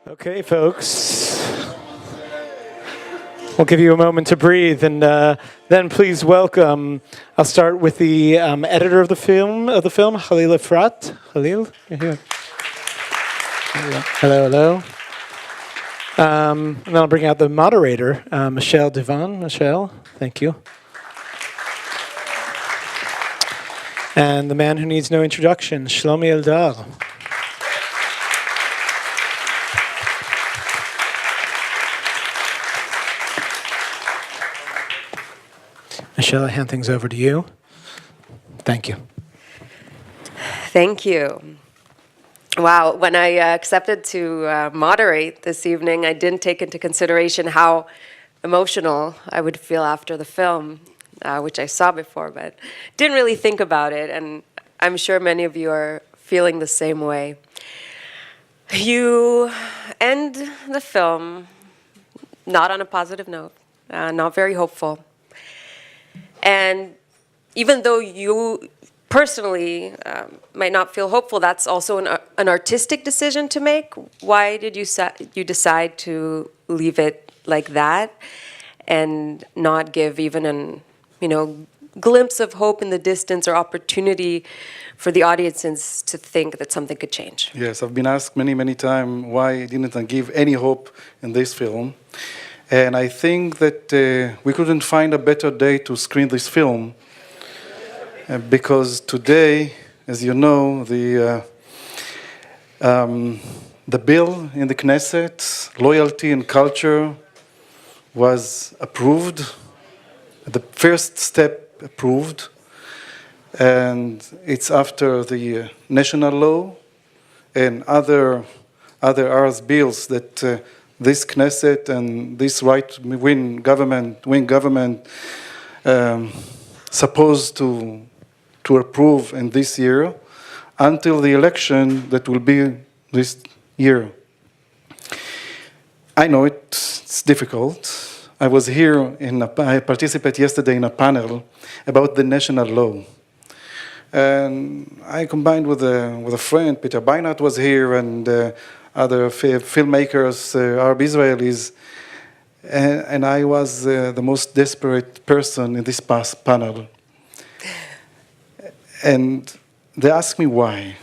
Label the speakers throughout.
Speaker 1: Okay, folks. We'll give you a moment to breathe, and then please welcome. I'll start with the editor of the film, Halil Efrat. Halil, you're here. Hello, hello. And then I'll bring out the moderator, Michelle Divon. Michelle, thank you. And the man who needs no introduction, Shlomi Eldar. Michelle, I hand things over to you. Thank you.
Speaker 2: Thank you. Wow, when I accepted to moderate this evening, I didn't take into consideration how emotional I would feel after the film, which I saw before, but didn't really think about it, and I'm sure many of you are feeling the same way. You end the film not on a positive note, not very hopeful. And even though you personally might not feel hopeful, that's also an artistic decision to make. Why did you decide to leave it like that and not give even an glimpse of hope in the distance or opportunity for the audiences to think that something could change?
Speaker 3: Yes, I've been asked many times why didn't I give any hope in this film. And I think that we couldn't find a better day to screen this film because today, as you know, the bill in the Knesset, loyalty and culture, was approved, the first step approved, and it's after the national law and other bills that this Knesset and this right-wing government supposed to approve in this year until the election that will be this year. I know it's difficult. I was here I participated yesterday in a panel about the national law. And I combined with a friend, Peter Beinart was here, and other filmmakers, Arab Israelis, and I was the most desperate person in this panel. And they asked me why.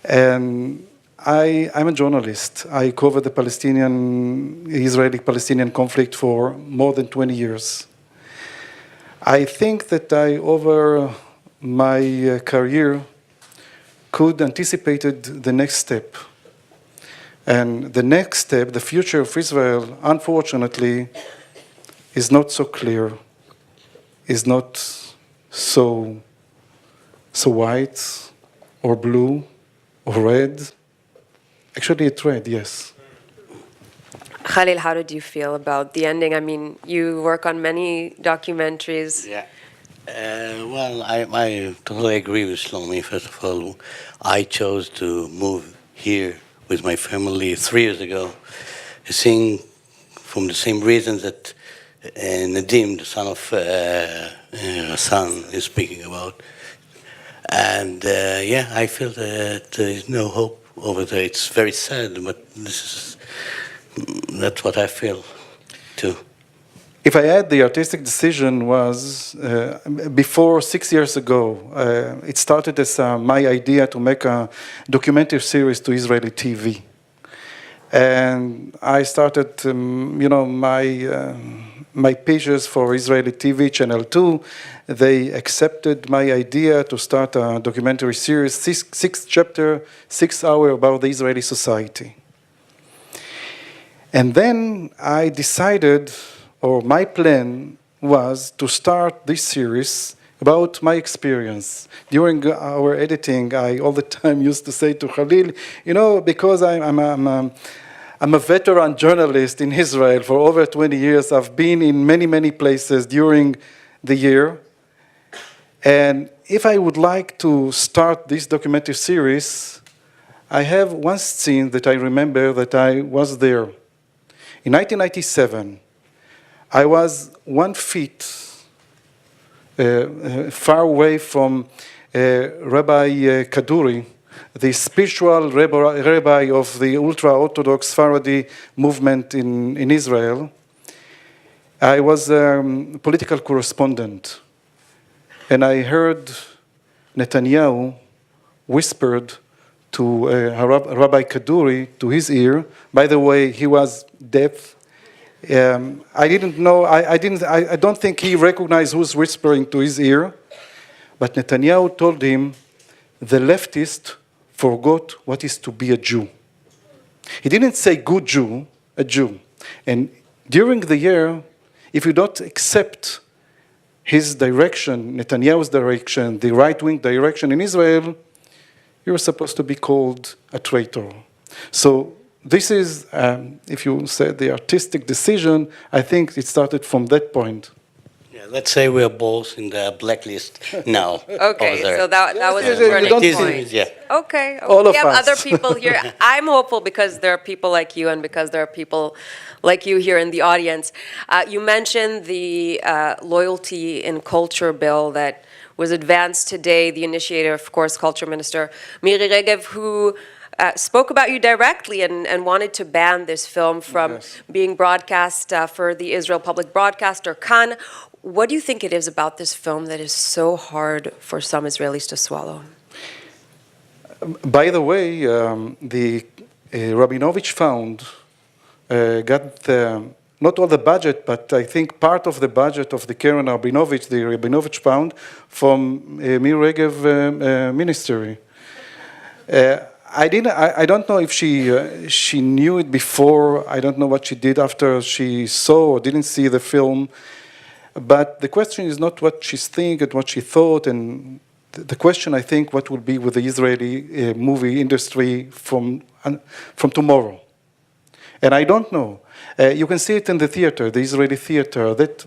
Speaker 3: And I'm a journalist. I covered the Israeli-Palestinian conflict for more than 20 years. I think that over my career, could anticipated the next step. And the next step, the future of Israel, unfortunately, is not so clear, is not so white or blue or red. Actually, it's red, yes.
Speaker 2: Halil, how did you feel about the ending? I mean, you work on many documentaries.
Speaker 4: Yeah. Well, I totally agree with Shlomi. First of all, I chose to move here with my family 3 years ago, seeing from the same reasons that Nadim, the son of Hassan, is speaking about. And I feel that there is no hope over there. It's very sad, but that's what I feel too.
Speaker 3: If I add, the artistic decision was before 6 years ago. It started as my idea to make a documentary series to Israeli TV, and I started, my pages for Israeli TV, Channel 2. They accepted my idea to start a documentary series, six chapter, 6 hour about the Israeli society. And then I decided, or my plan was to start this series about my experience. During our editing, I all the time used to say to Halil, because I'm a veteran journalist in Israel for over 20 years. I've been in many places during the year. And if I would like to start this documentary series, I have one scene that I remember that I was there. In 1997, I was 1 feet far away from Rabbi Kaduri, the spiritual rabbi of the ultra-Orthodox Sephardi movement in Israel. I was a political correspondent, and I heard Netanyahu whispered to Rabbi Kaduri, to his ear. By the way, he was deaf. I didn't know, I don't think he recognized who's whispering to his ear, but Netanyahu told him, the leftist forgot what is to be a Jew. He didn't say good Jew, a Jew. And during the year, if you don't accept his direction, Netanyahu's direction, the right-wing direction in Israel, you're supposed to be called a traitor. So this is, if you say the artistic decision, I think it started from that point.
Speaker 4: Yeah, let's say we're both in the blacklist now.
Speaker 2: Okay, so that was
Speaker 3: yes,
Speaker 2: a
Speaker 3: you
Speaker 2: turning
Speaker 3: don't
Speaker 2: point.
Speaker 4: Yeah.
Speaker 2: Okay.
Speaker 3: All of
Speaker 2: we have
Speaker 3: us.
Speaker 2: other people here. I'm hopeful because there are people like you and because there are people like you here in the audience. You mentioned the loyalty in culture bill that was advanced today, the initiator, of course, Culture Minister Miri Regev, who spoke about you directly and wanted to ban this film from being broadcast for the Israel public broadcaster, Kan. What do you think it is about this film that is so hard for some Israelis to swallow?
Speaker 3: By the way, the Rabinovich Fund got not all the budget, but I think part of the budget of the Karen Rabinovich, the Rabinovich Fund, from Miri Regev ministry. I don't know if she knew it before. I don't know what she did after she saw or didn't see the film. But the question is not what she's thinking and what she thought, and the question, I think, what will be with the Israeli movie industry from tomorrow. And I don't know. You can see it in the theater, the Israeli theater, that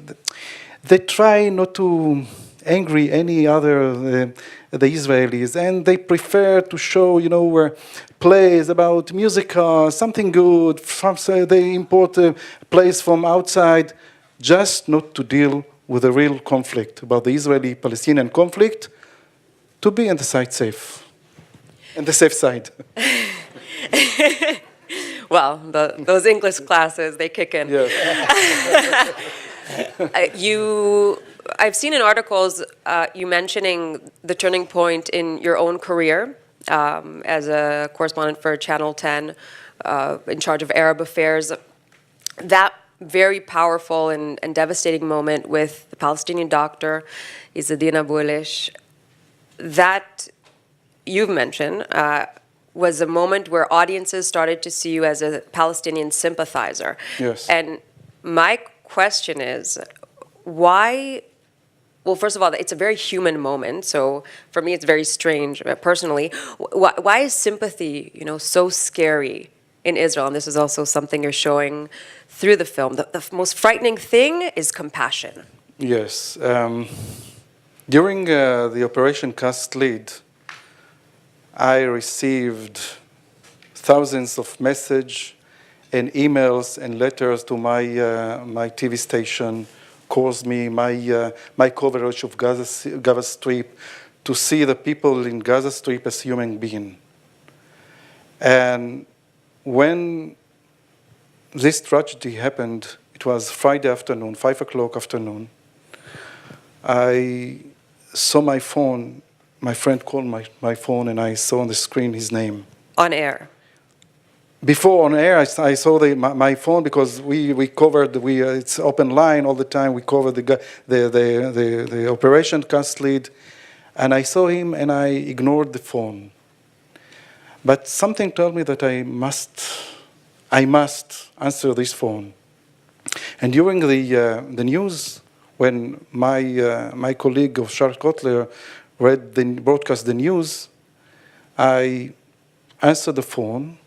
Speaker 3: they try not to angry any other the Israelis, and they prefer to show, where plays about music, something good. They import plays from outside, just not to deal with the real conflict about the Israeli-Palestinian conflict, to be on the side safe, on the safe side.
Speaker 2: Well, those English classes, they kick in.
Speaker 3: Yes.
Speaker 2: I've seen in articles you mentioning the turning point in your own career as a correspondent for Channel 10, in charge of Arab affairs. That very powerful and devastating moment with the Palestinian doctor, Izzadin Abu Elish, that you've mentioned was a moment where audiences started to see you as a Palestinian sympathizer.
Speaker 3: Yes.
Speaker 2: And my question is, why? Well, first of all, it's a very human moment. So for me, it's very strange personally. Why is sympathy, so scary in Israel? And this is also something you're showing through the film. The most frightening thing is compassion.
Speaker 3: Yes. During the Operation Cast Lead, I received thousands of messages and emails and letters to my TV station, calls me, my coverage of Gaza Strip, to see the people in Gaza Strip as human beings. And when this tragedy happened, it was Friday afternoon, 5 o'clock afternoon, I saw my phone. My friend called my phone, and I saw on the screen his name. On air? Before on air, I saw my phone because we covered, it's open line all the time. We covered the Operation Cast Lead, and I saw him, and I ignored the phone. But something told me that I must answer this phone. And during the news, when my colleague of Charles Kotler broadcast the news, I answered the phone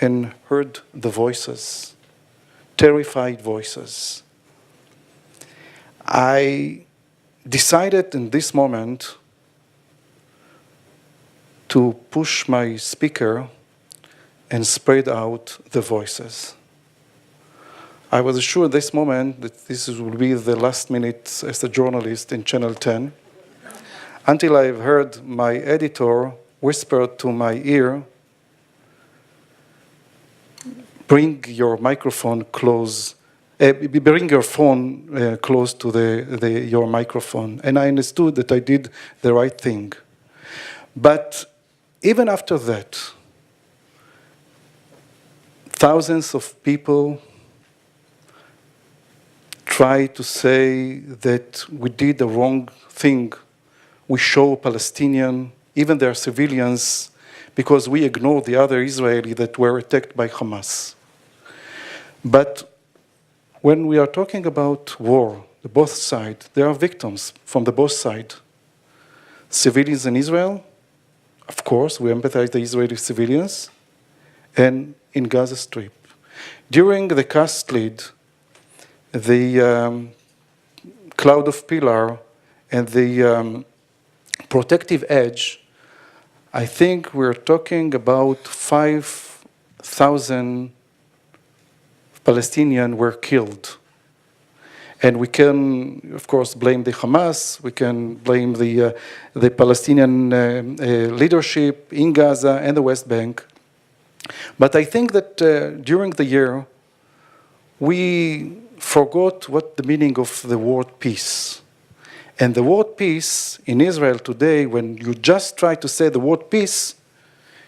Speaker 3: and heard the voices, terrified voices. I decided in this moment to push my speaker and spread out the voices. I was sure at this moment that this will be the last minute as a journalist in Channel 10, until I've heard my editor whispered to my ear, bring your microphone close, bring your phone close to your microphone. And I understood that I did the right thing. But even after that, thousands of people try to say that we did the wrong thing. We show Palestinian, even their civilians, because we ignored the other Israeli that were attacked by Hamas. But when we are talking about war, the both sides, there are victims from the both sides. Civilians in Israel, of course, we empathize with the Israeli civilians, and in Gaza Strip. During the cast lead, the cloud of pillar and the protective edge, I think we're talking about 5,000 Palestinians were killed. And we can, of course, blame the Hamas, we can blame the Palestinian leadership in Gaza and the West Bank. But I think that during the year, we forgot what the meaning of the word peace. And the word peace in Israel today, when you just try to say the word peace,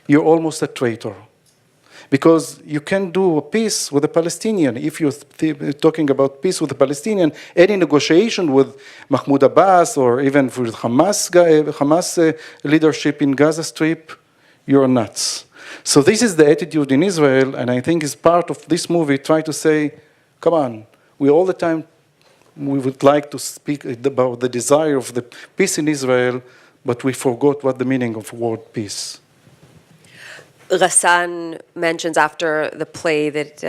Speaker 3: you're almost a traitor. Because you can do a peace with a Palestinian. If you're talking about peace with a Palestinian, any negotiation with Mahmoud Abbas or even with Hamas leadership in Gaza Strip, you're nuts. So this is the attitude in Israel, and I think is part of this movie, try to say, come on, we all the time, we would like to speak about the desire of the peace in Israel, but we forgot what the meaning of word peace.
Speaker 2: Ghassan mentions after the play that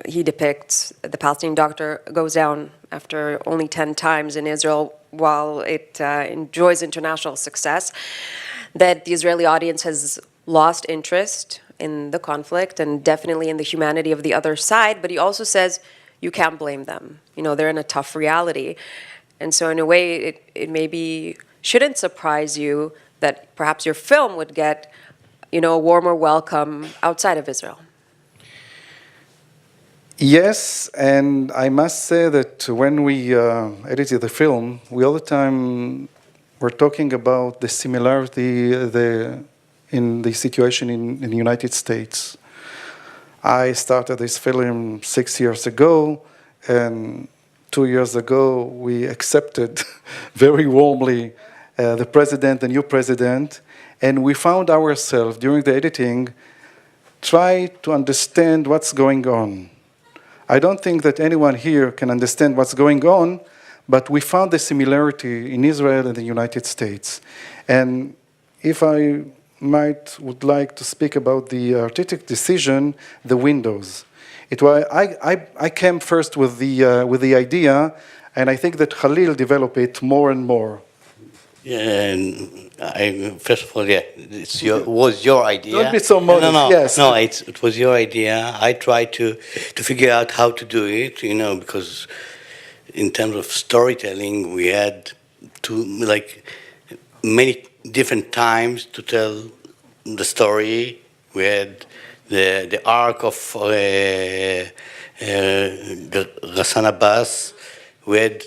Speaker 2: he depicts the Palestinian doctor goes down after only 10 times in Israel while it enjoys international success, that the Israeli audience has lost interest in the conflict and definitely in the humanity of the other side, but he also says you can't blame them. You know, they're in a tough reality. And so in a way, it maybe shouldn't surprise you that perhaps your film would get a warmer welcome outside of Israel.
Speaker 3: Yes, and I must say that when we edited the film, we all the time were talking about the similarity in the situation in the United States. I started this film 6 years ago, and 2 years ago we accepted very warmly the new president, and we found ourselves during the editing try to understand what's going on. I don't think that anyone here can understand what's going on, but we found the similarity in Israel and the United States. And if I would like to speak about the artistic decision, the windows. I came first with the idea, and I think that Halil developed it more and more.
Speaker 4: Yeah, and first of all, yeah, was your idea.
Speaker 3: Don't be so modest.
Speaker 4: No,
Speaker 3: yes.
Speaker 4: No, it was your idea. I tried to figure out how to do it, because in terms of storytelling, we had many different times to tell the story. We had the arc of Ghassan Abbas. We had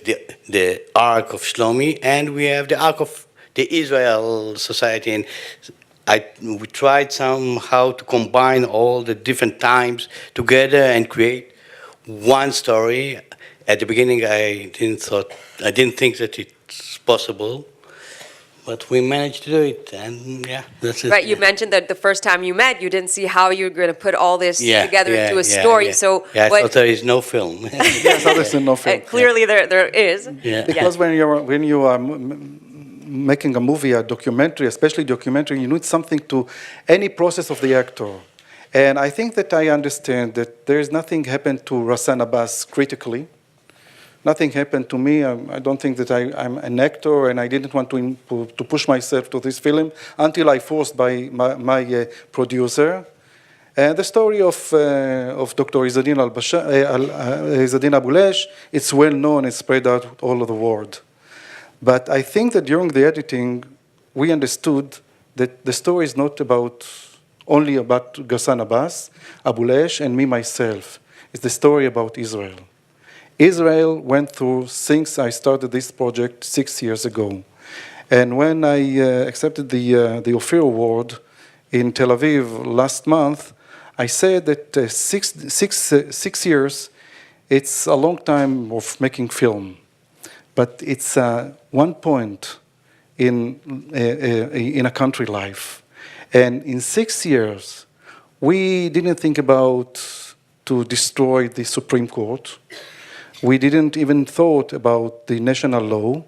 Speaker 4: the arc of Shlomi, and we have the arc of the Israel society. And we tried somehow to combine all the different times together and create one story. At the beginning, I didn't think that it's possible, but we managed to do it, and yeah, that's it.
Speaker 2: Right, you mentioned that the first time you met, you didn't see how you were going to put all this together into a story.
Speaker 4: Yeah.
Speaker 2: So
Speaker 4: I thought there is no film.
Speaker 3: Yes, obviously no film.
Speaker 2: Clearly, there is.
Speaker 4: Yeah.
Speaker 3: Because when you are making a movie, a documentary, especially documentary, you need something to any process of the actor. And I think that I understand that there is nothing happened to Ghassan Abbas critically. Nothing happened to me. I don't think that I'm an actor, and I didn't want to push myself to this film until I forced by my producer. And the story of Dr. Izzadin Abulesh, it's well known, it's spread out all over the world. But I think that during the editing, we understood that the story is not only about Ghassan Abbas, Abulesh, and me myself. It's the story about Israel. Israel went through since I started this project 6 years ago. And when I accepted the Ophir Award in Tel Aviv last month, I said that 6 years, it's a long time of making film. But it's one point in a country life. And in 6 years, we didn't think about to destroy the Supreme Court. We didn't even thought about the national law.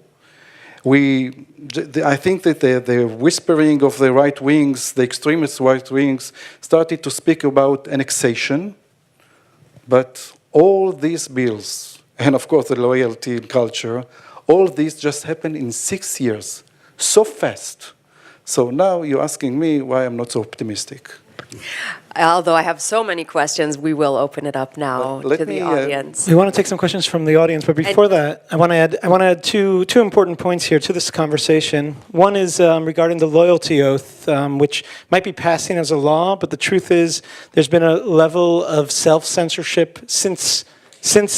Speaker 3: I think that the whispering of the right wings, the extremist right wings, started to speak about annexation. But all these bills, and of course the loyalty and culture, all these just happened in 6 years, so fast. So now you're asking me why I'm not so optimistic.
Speaker 2: Although I have so many questions, we will open it up now
Speaker 3: Let
Speaker 2: to the
Speaker 3: me,
Speaker 2: audience.
Speaker 1: We want to take some questions from the audience, but before that, I want to add two important points here to this conversation. One is regarding the loyalty oath, which might be passing as a law, but the truth is there's been a level of self-censorship since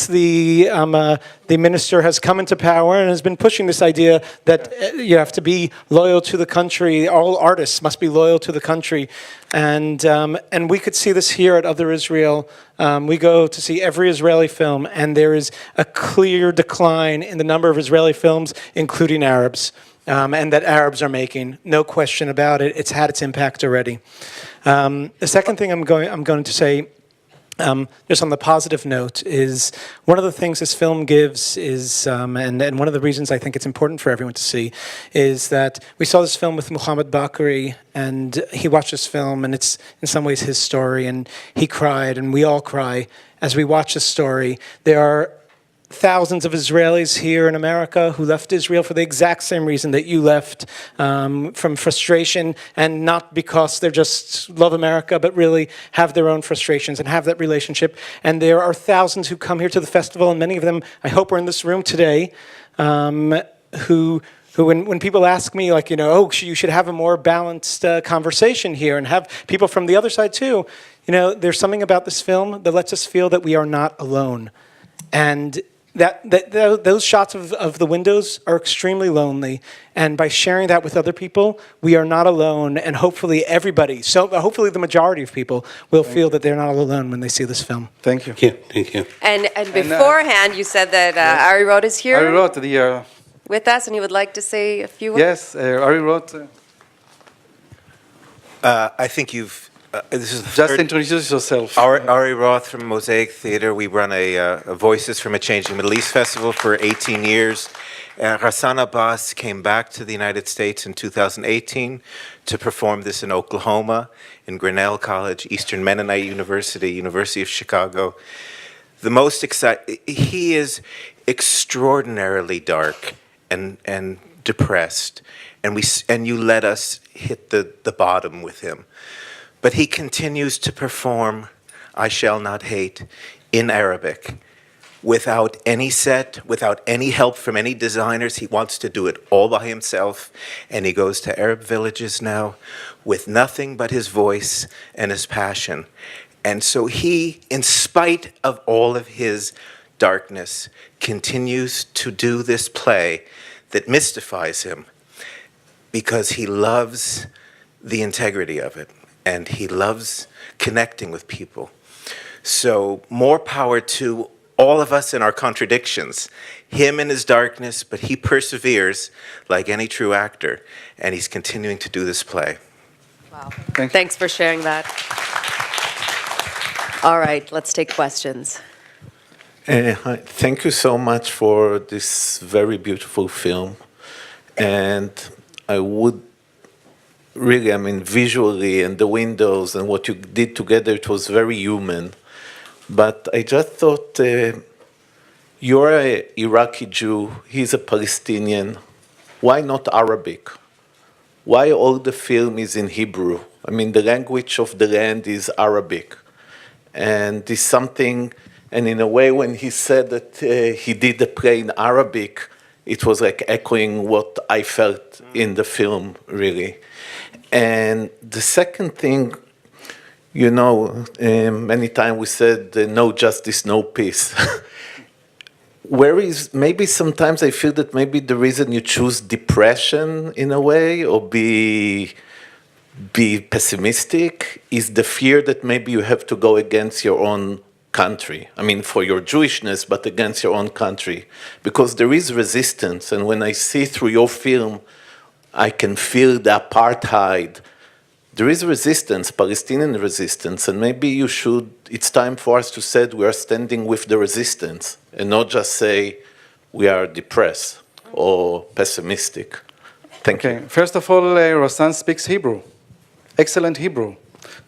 Speaker 1: the minister has come into power and has been pushing this idea that you have to be loyal to the country. All artists must be loyal to the country, and we could see this here at Other Israel. We go to see every Israeli film, and there is a clear decline in the number of Israeli films, including Arabs, and that Arabs are making. No question about it. It's had its impact already. The second thing I'm going to say, just on the positive note, is one of the things this film gives is, and one of the reasons I think it's important for everyone to see, is that we saw this film with Muhammad Bakri, and he watched this film, and it's in some ways his story, and he cried, and we all cry as we watch this story. There are thousands of Israelis here in America who left Israel for the exact same reason that you left, from frustration, and not because they just love America, but really have their own frustrations and have that relationship. And there are thousands who come here to the festival, and many of them, I hope, are in this room today, who when people ask me, like, you should have a more balanced conversation here and have people from the other side too, there's something about this film that lets us feel that we are not alone. And those shots of the windows are extremely lonely, and by sharing that with other people, we are not alone, and hopefully hopefully the majority of people will feel that they're not all alone when they see this film.
Speaker 3: Thank you.
Speaker 4: Thank you.
Speaker 2: And beforehand, you said that Ari Roth is here
Speaker 3: Ari Roth,
Speaker 2: with us, and he would like to say a few words.
Speaker 3: yes, Ari Roth.
Speaker 5: I think this is the
Speaker 3: Just
Speaker 5: third.
Speaker 3: introduce yourself.
Speaker 5: Ari Roth from Mosaic Theater. We run a Voices from a Changing Middle East festival for 18 years. Ghassan Abbas came back to the United States in 2018 to perform this in Oklahoma, in Grinnell College, Eastern Mennonite University, University of Chicago. He is extraordinarily dark and depressed, and you let us hit the bottom with him. But he continues to perform I Shall Not Hate in Arabic without any set, without any help from any designers. He wants to do it all by himself, and he goes to Arab villages now with nothing but his voice and his passion. And so he, in spite of all of his darkness, continues to do this play that mystifies him because he loves the integrity of it. And he loves connecting with people. So more power to all of us in our contradictions. Him in his darkness, but he perseveres like any true actor. And he's continuing to do this play.
Speaker 2: Wow.
Speaker 3: Thank you.
Speaker 2: Thanks for sharing that. All right, let's take questions.
Speaker 6: Hi. Thank you so much for this very beautiful film. And I would really, visually, and the windows and what you did together, it was very human. But I just thought, you're an Iraqi Jew, he's a Palestinian. Why not Arabic? Why all the film is in Hebrew? The language of the land is Arabic. And it's something, and in a way, when he said that he did the play in Arabic, it was like echoing what I felt in the film, really. And the second thing, you know, many times we said no justice, no peace. Whereas maybe sometimes I feel that maybe the reason you choose depression in a way or be pessimistic is the fear that maybe you have to go against your own country. I mean, for your Jewishness, but against your own country. Because there is resistance, and when I see through your film, I can feel the apartheid. There is resistance, Palestinian resistance, and maybe it's time for us to say we are standing with the resistance and not just say we are depressed or pessimistic. Thank you.
Speaker 3: First of all, Rosan speaks Hebrew, excellent Hebrew.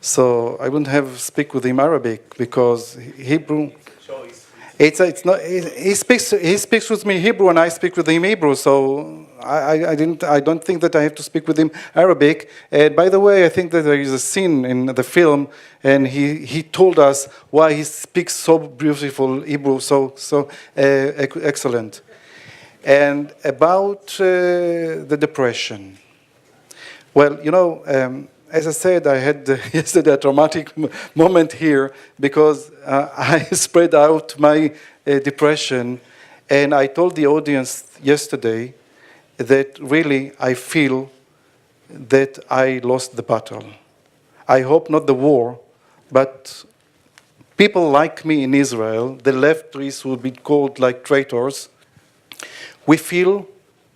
Speaker 3: So I wouldn't have speak with him Arabic because Hebrew. It's not. He speaks with me Hebrew and I speak with him Hebrew. So I don't think that I have to speak with him Arabic. And by the way, I think that there is a scene in the film, and he told us why he speaks so beautiful Hebrew, so excellent. And about the depression. Well, you know, as I said, I had yesterday a traumatic moment here because I spread out my depression, and I told the audience yesterday that really I feel that I lost the battle. I hope not the war, but people like me in Israel, the leftists would be called like traitors, we feel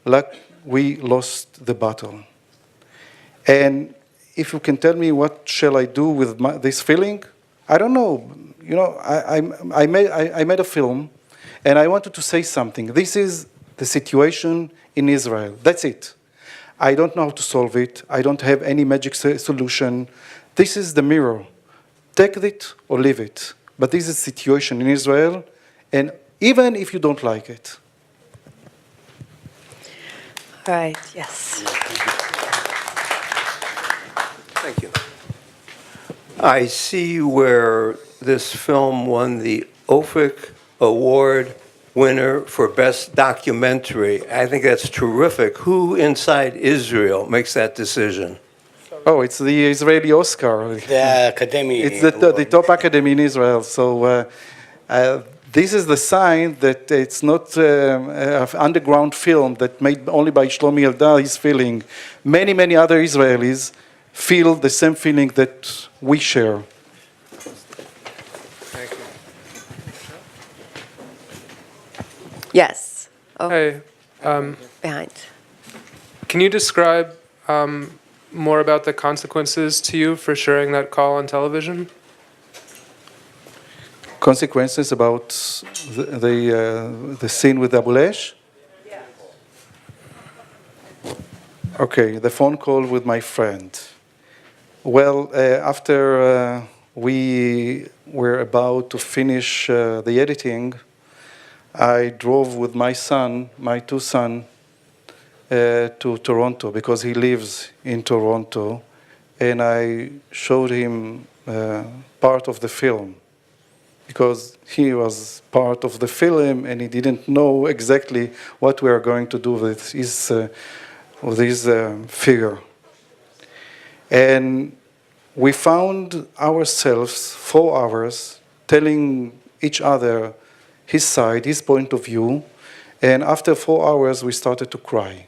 Speaker 3: like we lost the battle. And if you can tell me what shall I do with this feeling, I don't know. You know, I made a film, and I wanted to say something. This is the situation in Israel. That's it. I don't know how to solve it. I don't have any magic solution. This is the mirror. Take it or leave it. But this is the situation in Israel, and even if you don't like it.
Speaker 2: All right, yes.
Speaker 7: Thank you. I see where this film won the Ofik Award winner for Best Documentary. I think that's terrific. Who inside Israel makes that decision?
Speaker 3: Oh, it's the Israeli Oscar.
Speaker 4: The Academy.
Speaker 3: It's the top academy in Israel. So this is the sign that it's not an underground film that made only by Shlomi Eldar is feeling. Many, many other Israelis feel the same feeling that we share.
Speaker 7: Thank you.
Speaker 2: Yes. Oh,
Speaker 8: Hey,
Speaker 2: behind.
Speaker 8: can you describe more about the consequences to you for sharing that call on television?
Speaker 3: Consequences about the scene with Abu Lesh? Yeah. Okay, the phone call with my friend. Well, after we were about to finish the editing, I drove with my son, my two sons, to Toronto because he lives in Toronto, and I showed him part of the film because he was part of the film and he didn't know exactly what we are going to do with his figure. And we found ourselves 4 hours telling each other his side, his point of view, and after 4 hours we started to cry.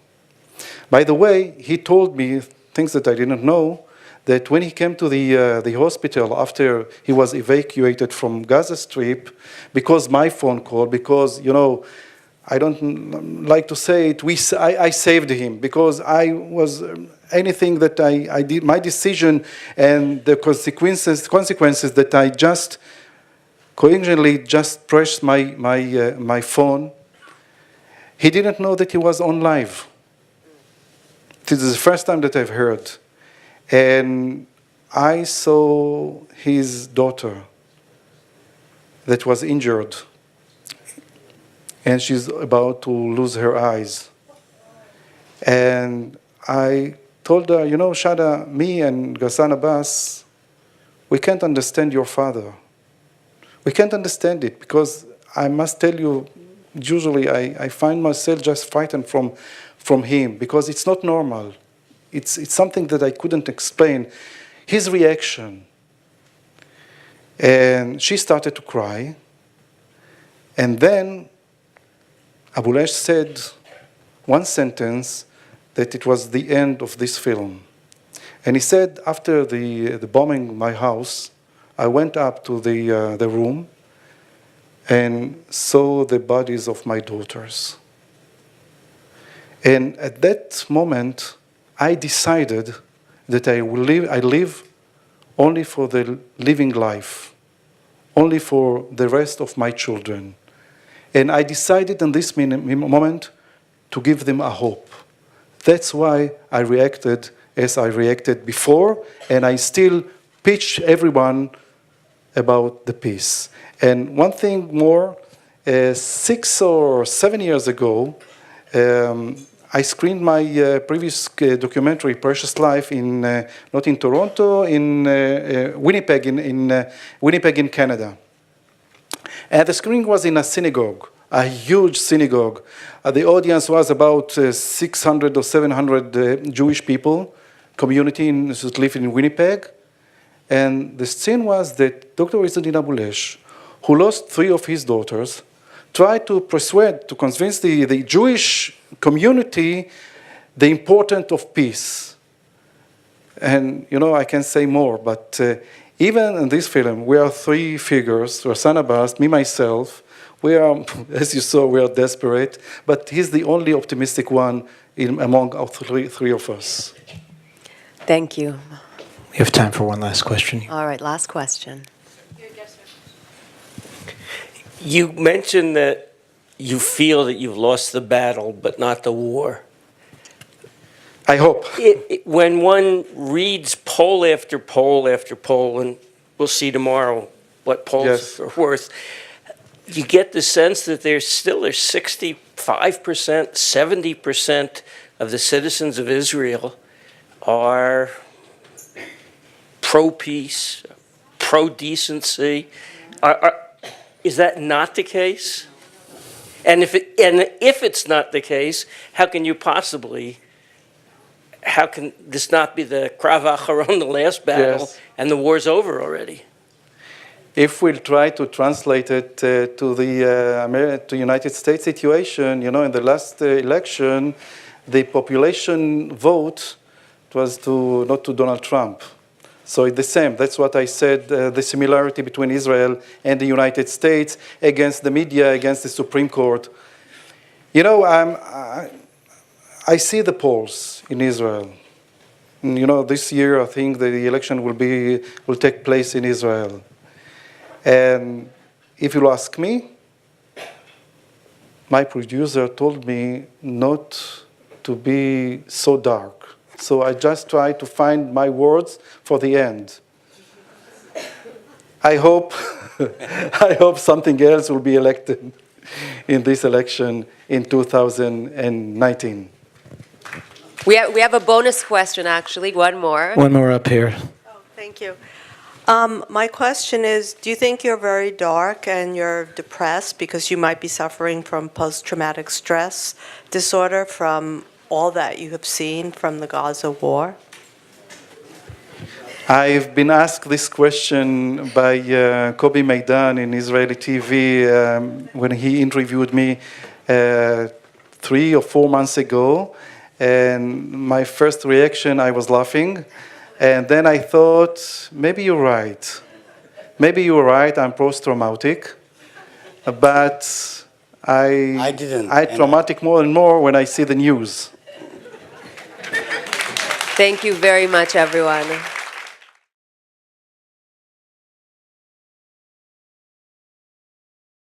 Speaker 3: By the way, he told me things that I didn't know, that when he came to the hospital after he was evacuated from Gaza Strip, because my phone call, because, you know, I don't like to say it, I saved him, because I was, anything that I did, my decision and the consequences that I just coincidentally just pressed my phone, he didn't know that he was on live. This is the first time that I've heard. And I saw his daughter that was injured, and she's about to lose her eyes. And I told her, you know, Shada, me and Ghassan Abbas, we can't understand your father. We can't understand it because I must tell you usually I find myself just frightened from him because it's not normal. It's something that I couldn't explain. His reaction. And she started to cry. And then Abulesh said one sentence that it was the end of this film. And he said, after the bombing of my house, I went up to the room and saw the bodies of my daughters. And at that moment, I decided that I live only for the living life, only for the rest of my children. And I decided in this moment to give them a hope. That's why I reacted as I reacted before, and I still pitch everyone about the peace. And one thing more, 6 or 7 years ago, I screened my previous documentary, Precious Life, not in Toronto, in Winnipeg, in Winnipeg, in Canada. And the screening was in a synagogue, a huge synagogue. The audience was about 600 or 700 Jewish people, community that lived in Winnipeg. And the scene was that Dr. Izzadin Abulesh, who lost 3 of his daughters, tried to convince the Jewish community the importance of peace. And, I can say more, but even in this film, we are 3 figures, Rasan Abbas, me, myself. We are, as you saw, we are desperate, but he's the only optimistic one among our three of us.
Speaker 2: Thank you.
Speaker 1: We have time for one last question.
Speaker 9: All right, last question.
Speaker 10: You mentioned that you feel that you've lost the battle, but not the war.
Speaker 3: I hope.
Speaker 10: When one reads poll after poll after poll, and we'll see tomorrow what polls are worth, you get the sense that there's 65%, 70% of the citizens of Israel are pro-peace, pro-decency. Is that not the case? And if it's not the case, how can this not be the Krav Acharon, the last battle, and the war's over already?
Speaker 3: If we'll try to translate it to the United States situation, in the last election, the population vote was not to Donald Trump. So it's the same. That's what I said, the similarity between Israel and the United States against the media, against the Supreme Court. I see the polls in Israel. And, this year I think the election will take place in Israel. And if you'll ask me, my producer told me not to be so dark. So I just try to find my words for the end. I hope something else will be elected in this election in 2019.
Speaker 2: We have a bonus question, actually. One more.
Speaker 1: One more up here.
Speaker 11: Oh, thank you. My question is, do you think you're very dark and you're depressed because you might be suffering from post-traumatic stress disorder from all that you have seen from the Gaza war?
Speaker 3: I've been asked this question by Kobi Maidan in Israeli TV when he interviewed me 3 or 4 months ago. And my first reaction, I was laughing. And then I thought, maybe you're right. Maybe you're right, I'm post-traumatic. But I traumatic more and more when I see the news.
Speaker 2: Thank you very much, everyone.